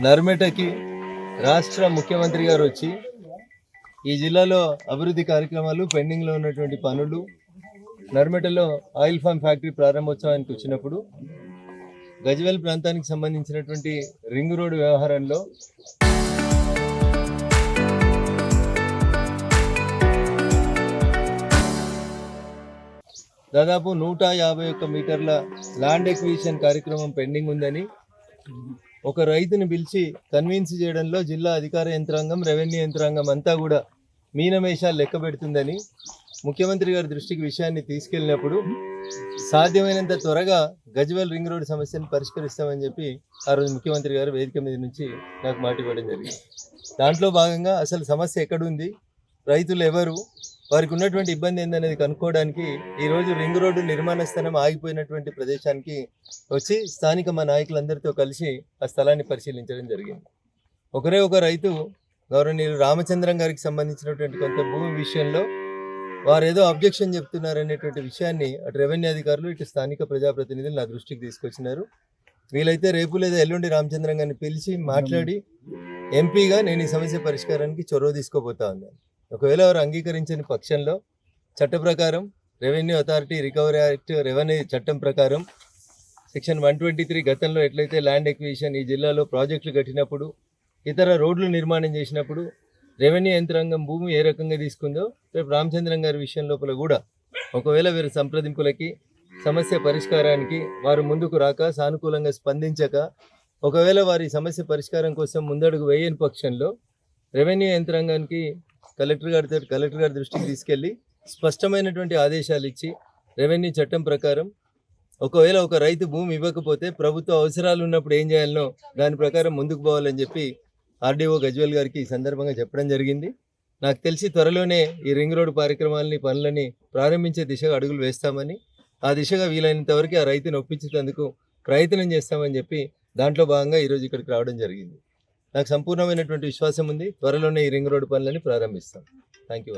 నర్మెటకి రాష్ట్ర ముఖ్యమంత్రి గారు వచ్చి ఈ జిల్లాలో అభివృద్ధి కార్యక్రమాలు పెండింగ్లో ఉన్నటువంటి పనులు నర్మెటలో ఆయిల్ ఫామ్ ఫ్యాక్టరీ ప్రారంభోత్సవానికి వచ్చినప్పుడు గజ్వేల్ ప్రాంతానికి సంబంధించినటువంటి రింగ్ రోడ్ వ్యవహారంలో దాదాపు 151 మీటర్ల ల్యాండ్ ఎక్విజిషన్ కార్యక్రమం పెండింగ్ ఉందని ఒక రైతుని పిలిచి కన్విన్స్ చేయడంలో జిల్లా అధికార యంత్రాంగం రెవెన్యూ యంత్రాంగం అంతా కూడా మీనమేషాలు లెక్క పెడుతుందని ముఖ్యమంత్రి గారి దృష్టికి విషయాన్ని తీసుకెళ్ళినప్పుడు సాధ్యమైనంత త్వరగా గజ్వేల్ రింగ్ రోడ్ సమస్యను పరిష్కరిస్తామని చెప్పి ఆ రోజు ముఖ్యమంత్రి గారు వేదిక మీద నుంచి నాకు మాట ఇవ్వడం జరిగింది. దాంట్లో భాగంగా అసలు సమస్య ఎక్కడుంది, రైతులు ఎవరు, వారికి ఉన్నటువంటి ఇబ్బంది ఏందనేది కనుక్కోవడానికి ఈరోజు రింగ్ రోడ్డు నిర్మాణ స్థలం ఆగిపోయినటువంటి ప్రదేశానికి వచ్చి స్థానిక మా నాయకులందరితో కలిసి ఆ స్థలాన్ని పరిశీలించడం జరిగింది. ఒకరే ఒక రైతు గౌరవనీయులు రామచంద్రం గారికి సంబంధించినటువంటి కొంత భూమి విషయంలో వారు ఏదో అబ్జెక్షన్ చెప్తున్నారనేటువంటి విషయాన్ని అటు రెవెన్యూ అధికారులు ఇటు స్థానిక ప్రజాప్రతినిధులు నా దృష్టికి తీసుకొచ్చినారు. వీలైతే రేపు లేదా ఎల్లుండి రామచంద్రం గారిని పిలిచి మాట్లాడి ఎంపీగా నేను ఈ సమస్య పరిష్కారానికి చొరవ తీసుకోబోతా ఉన్నాను. ఒకవేళ వారు అంగీకరించని పక్షంలో చట్ట ప్రకారం revenue authority recovery act revenue చట్టం ప్రకారం సెక్షన్ 123 గతంలో ఎట్లయితే ల్యాండ్ ఎక్విజిషన్ ఈ జిల్లాలో ప్రాజెక్టులు కట్టినప్పుడు ఇతర రోడ్లు నిర్మాణం చేసినప్పుడు రెవెన్యూ యంత్రాంగం భూమి ఏ రకంగా తీసుకుందో రేపు రామచంద్రం గారి విషయం లోపల కూడా ఒకవేళ వీరి సంప్రదింపులకి సమస్య పరిష్కారానికి వారు ముందుకు రాక సానుకూలంగా స్పందించక ఒకవేళ వారి సమస్య పరిష్కారం కోసం ముందడుగు వేయని పక్షంలో రెవెన్యూ యంత్రాంగానికి కలెక్టర్ గారి దృష్టికి తీసుకెళ్ళి స్పష్టమైనటువంటి ఆదేశాలు ఇచ్చి రెవెన్యూ చట్టం ప్రకారం ఒకవేళ ఒక రైతు భూమి ఇవ్వకపోతే ప్రభుత్వ అవసరాలు ఉన్నప్పుడు ఏం చేయాలనో దాని ప్రకారం ముందుకు పోవాలని చెప్పి ఆర్డీఓ గజ్వేల్ గారికి ఈ సందర్భంగా చెప్పడం జరిగింది. నాకు తెలిసి త్వరలోనే ఈ రింగ్ రోడ్డు పనులని ప్రారంభించే దిశగా అడుగులు వేస్తామని, ఆ దిశగా వీలైనంత వరకు ఆ రైతుని ఒప్పించేందుకు ప్రయత్నం చేస్తామని చెప్పి దాంట్లో భాగంగా ఈరోజు ఇక్కడికి రావడం జరిగింది. నాకు సంపూర్ణమైనటువంటి విశ్వాసం ఉంది, త్వరలోనే ఈ రింగ్ రోడ్డు పనులని ప్రారంభిస్తాం. Thank you.